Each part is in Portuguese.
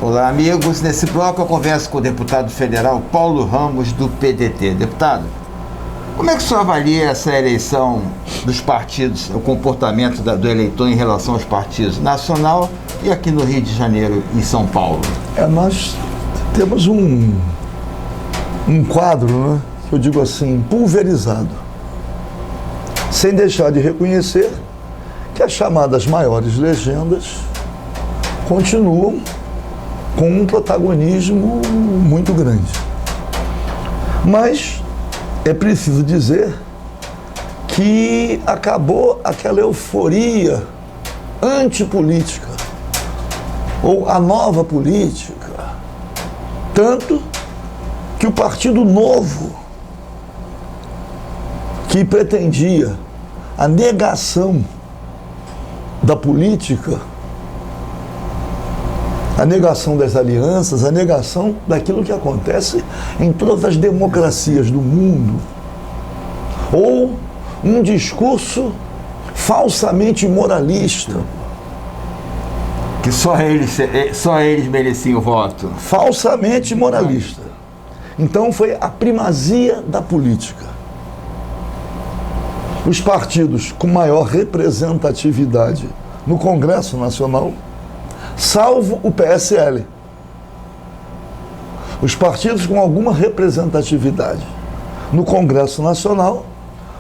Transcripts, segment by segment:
Olá, amigos. Nesse bloco eu converso com o deputado federal Paulo Ramos, do PDT. Deputado, como é que o senhor avalia essa eleição dos partidos, o comportamento do eleitor em relação aos partidos nacional e aqui no Rio de Janeiro e São Paulo? Nós temos um quadro, né, que eu digo assim, pulverizado, sem deixar de reconhecer que as chamadas maiores legendas continuam com um protagonismo muito grande. Mas é preciso dizer que acabou aquela euforia antipolítica, ou a nova política, tanto que o Partido Novo, que pretendia a negação da política, a negação das alianças, a negação daquilo que acontece em todas as democracias do mundo, ou um discurso falsamente moralista. Que só eles mereciam o voto. Falsamente moralista. Então foi a primazia da política. Os partidos com maior representatividade no Congresso Nacional, salvo o PSL. Os partidos com alguma representatividade no Congresso Nacional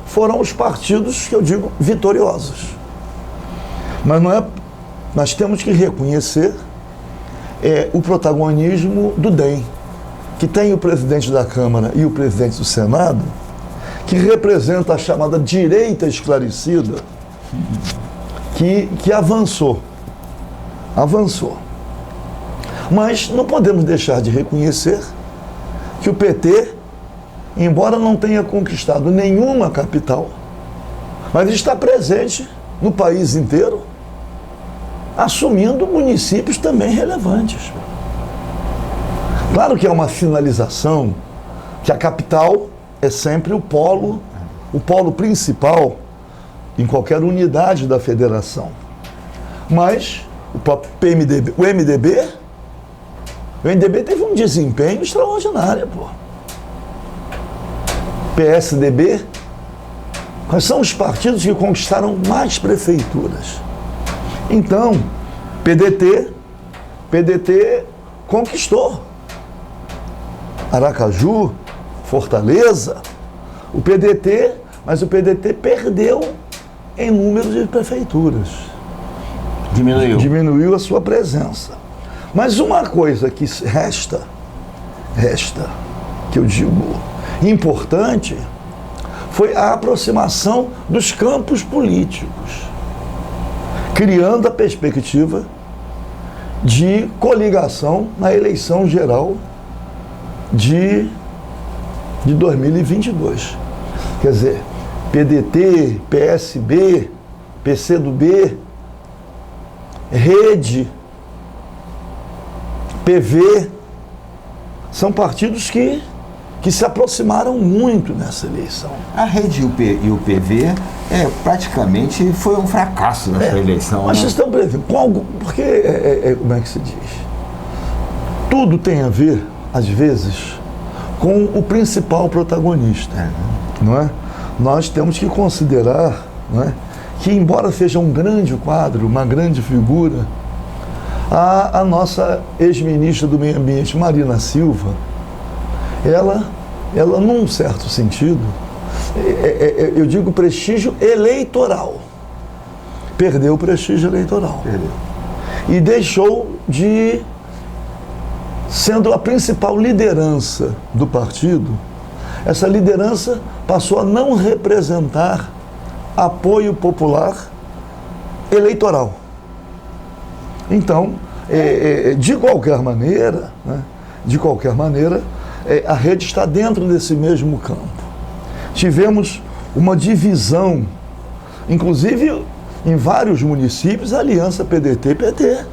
foram os partidos que eu digo vitoriosos. Mas não é, nós temos que reconhecer o protagonismo do DEM, que tem o presidente da Câmara e o presidente do Senado, que representa a chamada direita esclarecida, que avançou. Mas não podemos deixar de reconhecer que o PT, embora não tenha conquistado nenhuma capital, mas está presente no país inteiro, assumindo municípios também relevantes. Claro que é uma finalização, que a capital é sempre o polo principal em qualquer unidade da federação. Mas o próprio o MDB teve um desempenho extraordinário, pô. PSDB, quais são os partidos que conquistaram mais prefeituras? Então, PDT conquistou Aracaju, Fortaleza, mas o PDT perdeu em número de prefeituras. Diminuiu a sua presença. Mas uma coisa que resta, que eu digo importante, foi a aproximação dos campos políticos, criando a perspectiva de coligação na eleição geral de 2022. Quer dizer, PDT, PSB, PCdoB, Rede, PV, são partidos que se aproximaram muito nessa eleição. A Rede e o PV praticamente foi um fracasso nessa eleição. Mas vocês estão prevendo, porque, como é que se diz? Tudo tem a ver, às vezes, com o principal protagonista, não é? Nós temos que considerar, não é, que, embora seja um grande quadro, uma grande figura, a nossa ex-ministra do Meio Ambiente, Marina Silva, ela num certo sentido, eu digo prestígio eleitoral, perdeu o prestígio eleitoral. E deixou de, sendo a principal liderança do partido, essa liderança passou a não representar apoio popular eleitoral. Então, de qualquer maneira, né, a Rede está dentro desse mesmo campo. Tivemos uma divisão, inclusive em vários municípios, a aliança PDT-PT,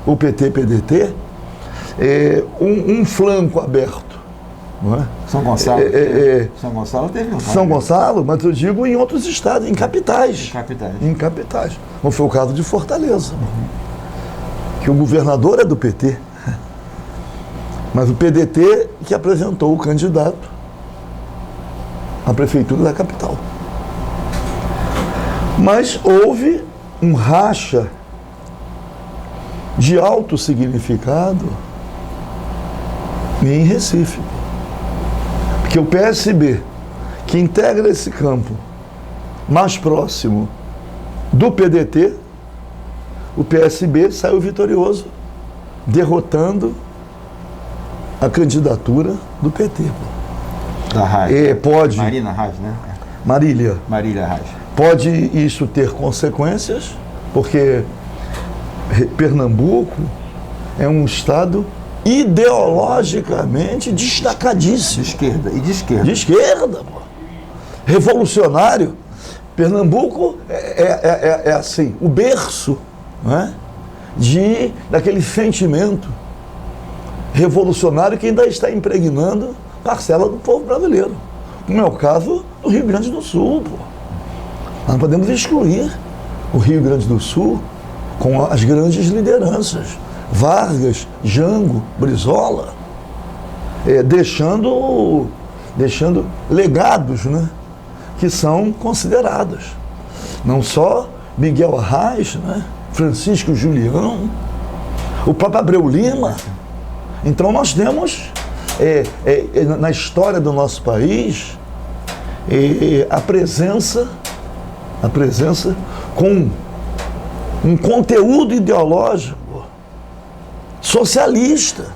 o PT-PDT, um flanco aberto. Não é? São Gonçalo. São Gonçalo teve um. São Gonçalo, mas eu digo em outros estados, em capitais. Em capitais. Não foi o caso de Fortaleza, que o governador é do PT. Mas o PDT que apresentou o candidato à prefeitura da capital. Mas houve um racha de alto significado em Recife. Porque o PSB, que integra esse campo mais próximo do PDT, o PSB saiu vitorioso, derrotando a candidatura do PT. Da Reis. Pode, Marina Reis, né? Marília, Reis. pode isso ter consequências, porque Pernambuco é um estado ideologicamente destacadíssimo. De esquerda. E de esquerda. De esquerda, pô. Revolucionário. Pernambuco é assim, o berço, né, daquele sentimento revolucionário que ainda está impregnando parcela do povo brasileiro. Como é o caso do Rio Grande do Sul, pô. Nós não podemos excluir o Rio Grande do Sul com as grandes lideranças, Vargas, Jango, Brizola, deixando legados, né, que são considerados. Não só Miguel Arraes, né, Francisco Julião, o próprio Abreu Lima. Então nós temos, na história do nosso país, a presença com um conteúdo ideológico socialista.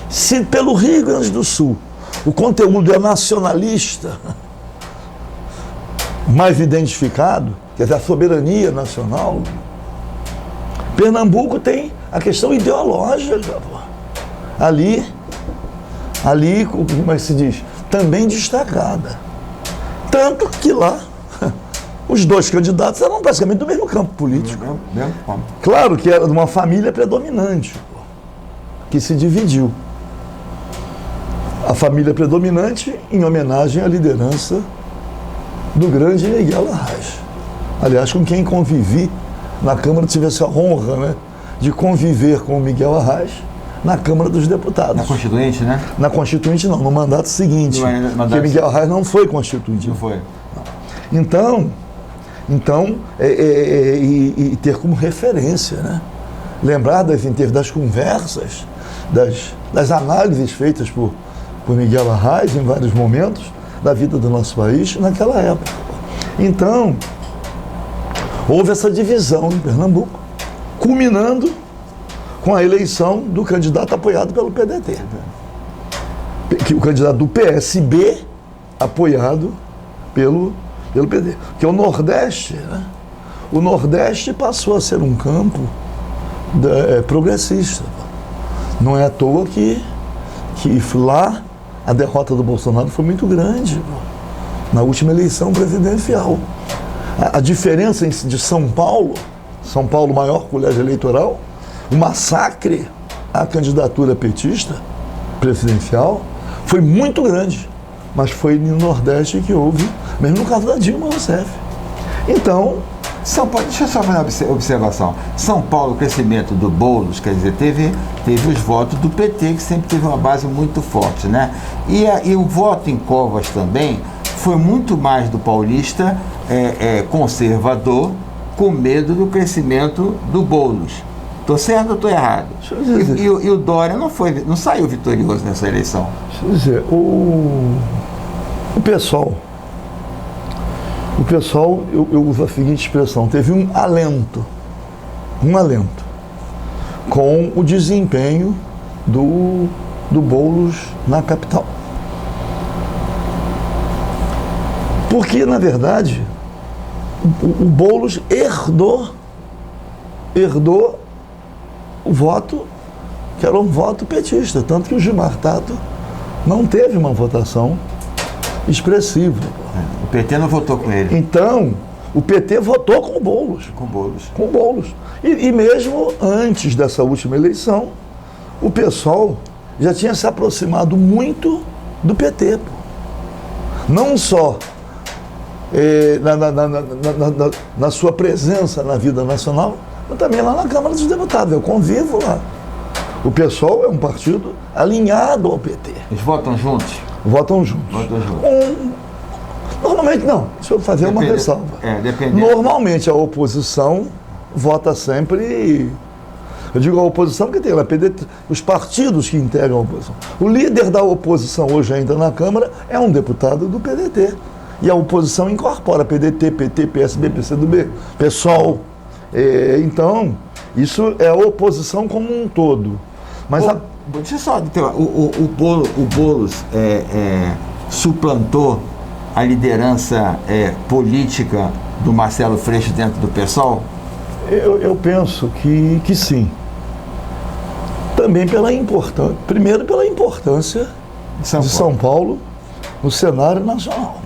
Se pelo Rio Grande do Sul o conteúdo é nacionalista, mais identificado, quer dizer, a soberania nacional, Pernambuco tem a questão ideológica, pô. Ali, como é que se diz, também destacada. Tanto que lá, os dois candidatos eram praticamente do mesmo campo político. Claro que era de uma família predominante, pô, que se dividiu. A família predominante em homenagem à liderança do grande Miguel Arraes. Aliás, com quem convivi na Câmara, tive essa honra, né, de conviver com o Miguel Arraes na Câmara dos Deputados. Na Constituinte, né? Na Constituinte não, no mandato seguinte. Porque Miguel Arraes não foi constituinte. Não foi. Então ter como referência, né? Lembrar das conversas, das análises feitas por Miguel Arraes em vários momentos da vida do nosso país naquela época. Então, houve essa divisão em Pernambuco, culminando com a eleição do candidato apoiado pelo PDT. O candidato do PSB apoiado pelo PDT. Que é o Nordeste, né? O Nordeste passou a ser um campo progressista. Não é à toa que lá a derrota do Bolsonaro foi muito grande na última eleição presidencial. A diferença de São Paulo, maior colégio eleitoral, o massacre à candidatura petista presidencial foi muito grande, mas foi no Nordeste que houve, mesmo no caso da Dilma Rousseff. Então, São Paulo, deixa eu só fazer uma observação. São Paulo, o crescimento do Boulos, quer dizer, teve os votos do PT, que sempre teve uma base muito forte, né? E o voto em Covas também foi muito mais do paulista conservador, com medo do crescimento do Boulos. Estou certo ou estou errado? E o Dória não saiu vitorioso nessa eleição. Deixa eu dizer, o pessoal, eu uso a seguinte expressão, teve um alento com o desempenho do Boulos na capital. Porque, na verdade, o Boulos herdou o voto, que era um voto petista, tanto que o Gilmar Tato não teve uma votação expressiva. O PT não votou com ele. Então, o PT votou com o Boulos. Com o Boulos. E mesmo antes dessa última eleição, o pessoal já tinha se aproximado muito do PT. Pô. Não só na sua presença na vida nacional, mas também lá na Câmara dos Deputados. Eu convivo lá O PSOL é um partido alinhado ao PT. Eles votam juntos? Votam juntos. Normalmente não. Deixa eu fazer uma ressalva. Dependendo. Normalmente a oposição vota sempre. Eu digo a oposição porque tem lá PDT, os partidos que integram a oposição. O líder da oposição hoje ainda na Câmara é um deputado do PDT. E a oposição incorpora PDT, PT, PSB, PCdoB, PSOL. Então, isso é a oposição como um todo. Mas deixa eu só, o Boulos suplantou a liderança política do Marcelo Freixo dentro do PSOL? Eu penso que sim. Também primeiro pela importância de São Paulo no cenário nacional.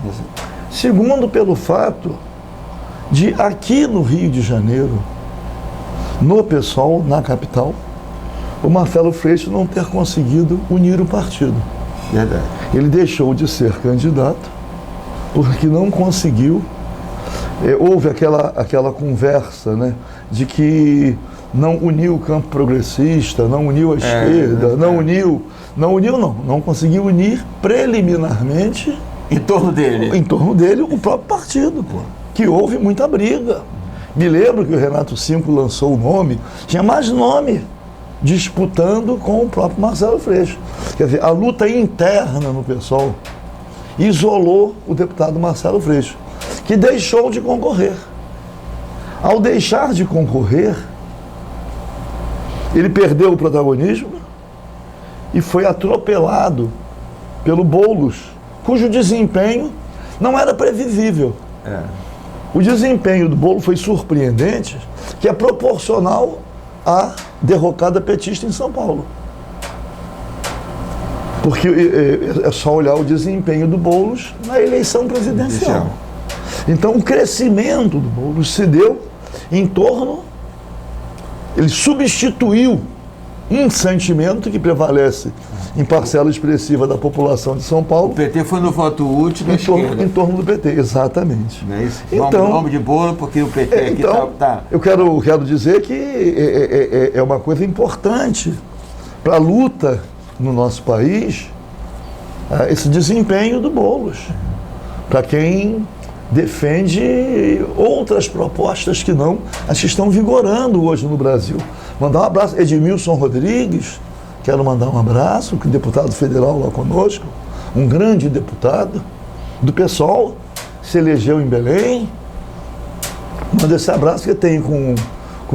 Segundo, pelo fato de aqui no Rio de Janeiro, no PSOL, na capital, o Marcelo Freixo não ter conseguido unir o partido. Verdade. Ele deixou de ser candidato porque não conseguiu. Houve aquela conversa, né, de que não uniu o campo progressista, não uniu a esquerda, não conseguiu unir preliminarmente em torno dele o próprio partido, que houve muita briga. Me lembro que o Renato Cinco lançou o nome, tinha mais nome disputando com o próprio Marcelo Freixo. Quer dizer, a luta interna no PSOL isolou o deputado Marcelo Freixo, que deixou de concorrer. Ao deixar de concorrer, ele perdeu o protagonismo e foi atropelado pelo Boulos, cujo desempenho não era previsível. O desempenho do Boulos foi surpreendente, que é proporcional à derrocada petista em São Paulo. Porque é só olhar o desempenho do Boulos na eleição presidencial. Então, o crescimento do Boulos se deu em torno. Ele substituiu um sentimento que prevalece em parcela expressiva da população de São Paulo. O PT foi no voto útil da esquerda. Em torno do PT, exatamente. Não é isso? Então, nome de bolo, porque o PT aqui está... Eu quero dizer que é uma coisa importante para a luta no nosso país, esse desempenho do Boulos, para quem defende outras propostas que não as que estão vigorando hoje no Brasil. Mandar um abraço, Edmilson Rodrigues, quero mandar um abraço, que é deputado federal lá conosco, um grande deputado do PSOL, se elegeu em Belém. Manda esse abraço, que eu tenho com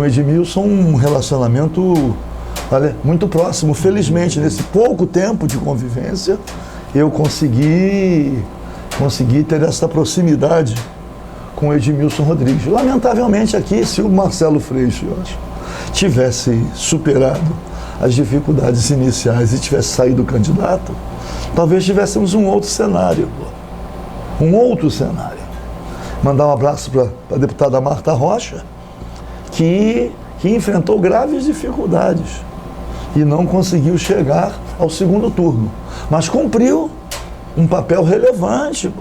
o Edmilson um relacionamento muito próximo. Felizmente, nesse pouco tempo de convivência, eu consegui ter essa proximidade com o Edmilson Rodrigues. Lamentavelmente aqui, se o Marcelo Freixo tivesse superado as dificuldades iniciais e tivesse saído candidato, talvez tivéssemos um outro cenário. Mandar um abraço para a deputada Marta Rocha, que enfrentou graves dificuldades e não conseguiu chegar ao segundo turno, mas cumpriu um papel relevante,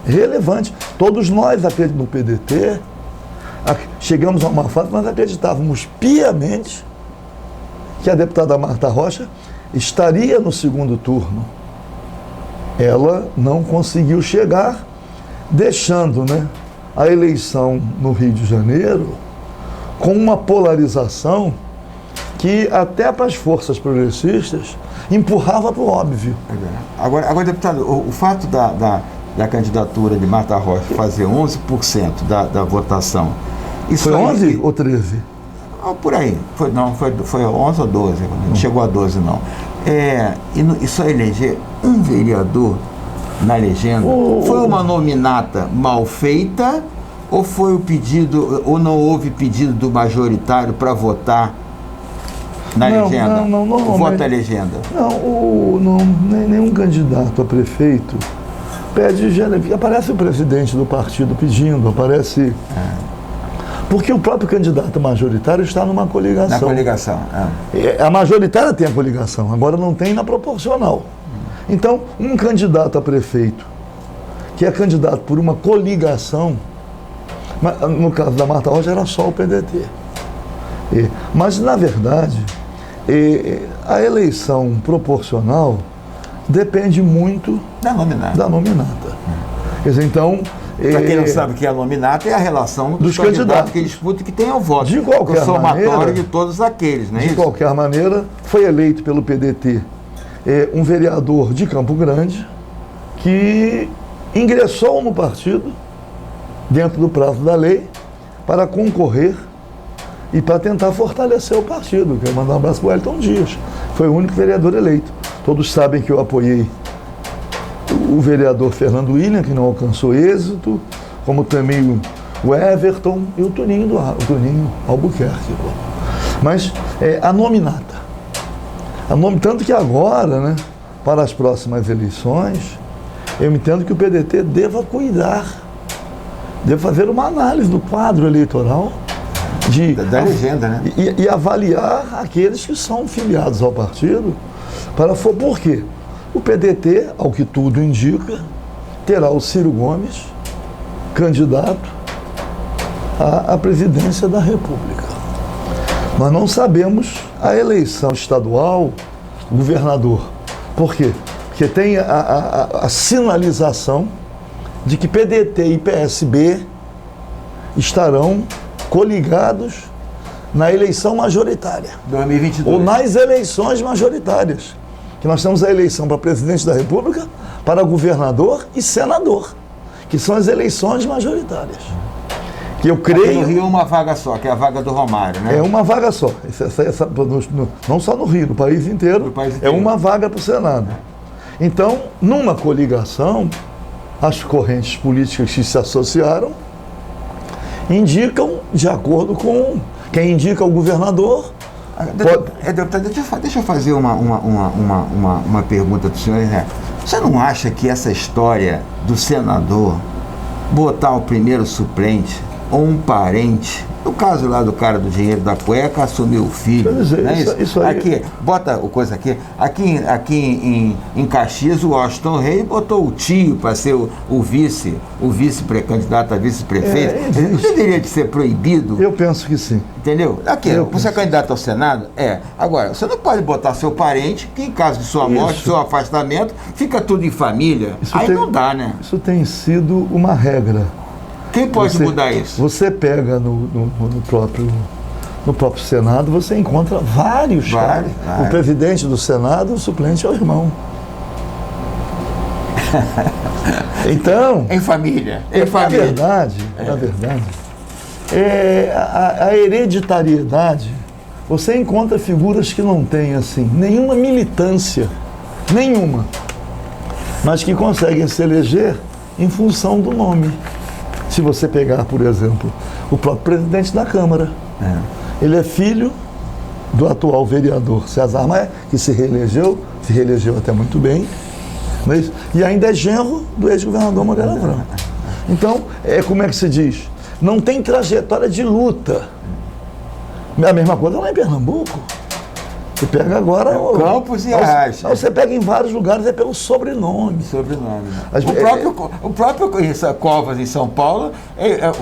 relevante. Todos nós no PDT chegamos a uma fase, nós acreditávamos piamente que a deputada Marta Rocha estaria no segundo turno. Ela não conseguiu chegar, deixando, a eleição no Rio de Janeiro com uma polarização que até para as forças progressistas empurrava para o óbvio. Agora, deputado, o fato da candidatura de Marta Rocha fazer 11% da votação... Isso foi 11 ou 13? Por aí. Foi 11 ou 12, não chegou a 12 não. E só eleger um vereador na legenda. Foi uma nominata mal feita ou foi o pedido, ou não houve pedido do majoritário para votar na legenda? Não, vota a legenda. Nenhum candidato a prefeito pede, aparece o presidente do partido pedindo, aparece... Porque o próprio candidato majoritário está numa coligação. Na coligação, A majoritária tem a coligação, agora não tem na proporcional. Então, um candidato a prefeito, que é candidato por uma coligação, no caso da Marta Rocha era só o PDT. Mas, na verdade, A eleição proporcional depende muito Da nominata. da nominata. Quer dizer, então... Para quem não sabe o que é a nominata, é a relação dos candidatos que disputam e que tem o voto. De qualquer o somatório maneira, de todos aqueles, não é de isso? qualquer maneira, foi eleito pelo PDT um vereador de Campo Grande que ingressou no partido dentro do prazo da lei para concorrer e para tentar fortalecer o partido. Quero mandar um abraço para o Wellington Dias. Foi o único vereador eleito. Todos sabem que eu apoiei o vereador Fernando William, que não alcançou êxito, como também o Everton e o Toninho Albuquerque. Mas a nominata. Tanto que agora, né, para as próximas eleições, eu entendo que o PDT deva cuidar, deve fazer uma análise do quadro eleitoral da legenda, né? E avaliar aqueles que são filiados ao partido. Por quê? O PDT, ao que tudo indica, terá o Ciro Gomes candidato à presidência da República. Nós não sabemos a eleição estadual, governador. Por quê? Porque tem a sinalização de que PDT e PSB estarão coligados na eleição majoritária. 2022. Ou nas eleições majoritárias. Que nós temos a eleição para presidente da República, para governador e senador, que são as eleições majoritárias. Que eu creio... Aqui no Rio é uma vaga só, que é a vaga do Romário, né? É uma vaga só. Não só no Rio, no país inteiro, é uma vaga para o Senado. Então, numa coligação, as correntes políticas que se associaram indicam, de acordo com quem indica o governador... Deputado, deixa eu fazer uma pergunta para o senhor, né? Você não acha que essa história do senador botar o primeiro suplente ou um parente, no caso lá do cara do dinheiro da cueca, assumir o filho, não é isso? Isso aí. Aqui, bota o coisa aqui em Caxias, o Washington Reis botou o tio para ser o vice-candidato a vice-prefeito. Não deveria de ser proibido? Eu penso que sim. Entendeu? Aqui, você é candidato ao Senado? Agora, você não pode botar seu parente, que em caso de sua morte, seu afastamento, fica tudo em família. Aí não dá, né? Isso tem sido uma regra. Quem pode mudar isso? Você pega no próprio Senado, você encontra vários. O presidente do Senado, o suplente é o irmão. Então... Em família. Na verdade, a hereditariedade, você encontra figuras que não têm, assim, nenhuma militância, mas que conseguem se eleger em função do nome. Se você pegar, por exemplo, o próprio presidente da Câmara, ele é filho do atual vereador César Maia, que se reelegeu até muito bem, mas, e ainda é genro do ex-governador Magalhães Franco. Então, como é que se diz? Não tem trajetória de luta. A mesma coisa lá em Pernambuco. Você pega agora... Campos e Arracha. Você pega em vários lugares, é pelo sobrenome. O próprio Covas em São Paulo,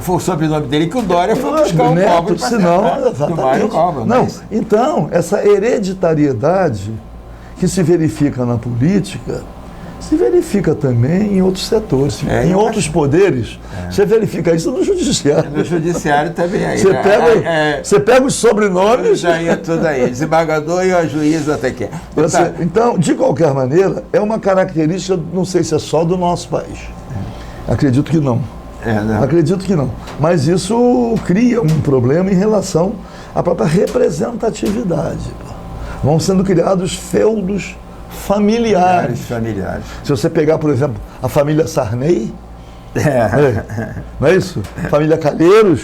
foi o sobrenome dele que o Dória foi buscar o Covas. Então, essa hereditariedade que se verifica na política, se verifica também em outros setores, em outros poderes. Você verifica isso no judiciário. No judiciário também aí. Você pega os sobrenomes... Já ia tudo aí, desembargador e a juíza até que. Então, de qualquer maneira, é uma característica, não sei se é só do nosso país. Acredito que não. Acredito que não. Mas isso cria um problema em relação à própria representatividade. Vão sendo criados feudos familiares. Se você pegar, por exemplo, a família Sarney, não é isso? Família Calheiros,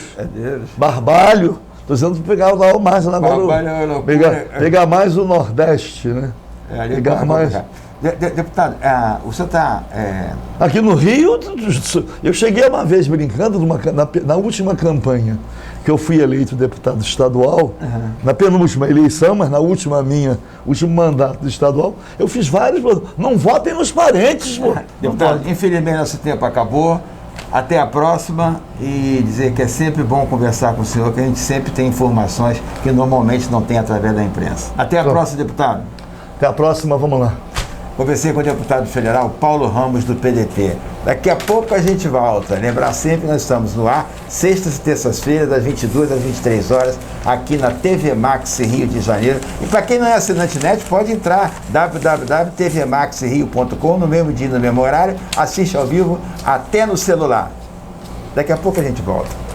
Barbalho, estou dizendo para pegar lá mais agora, pegar mais o Nordeste, né? Pegar mais. Deputado, o senhor está... Aqui no Rio, eu cheguei uma vez brincando na última campanha, que eu fui eleito deputado estadual, na penúltima eleição, mas na último mandato estadual, eu fiz vários... Não votem nos parentes, pô. Deputado, infelizmente nosso tempo acabou. Até a próxima e dizer que é sempre bom conversar com o senhor, que a gente sempre tem informações que normalmente não tem através da imprensa. Até a próxima, deputado. Até a próxima, vamos lá. Conversei com o deputado federal Paulo Ramos, do PDT. Daqui a pouco a gente volta. Lembrar sempre que nós estamos no ar, sextas e terças-feiras, das 22 às 23 horas, aqui na TV Max Rio de Janeiro. E para quem não é assinante net, pode entrar www.tvmaxrio.com, no mesmo dia, no mesmo horário, assiste ao vivo, até no celular. Daqui a pouco a gente volta.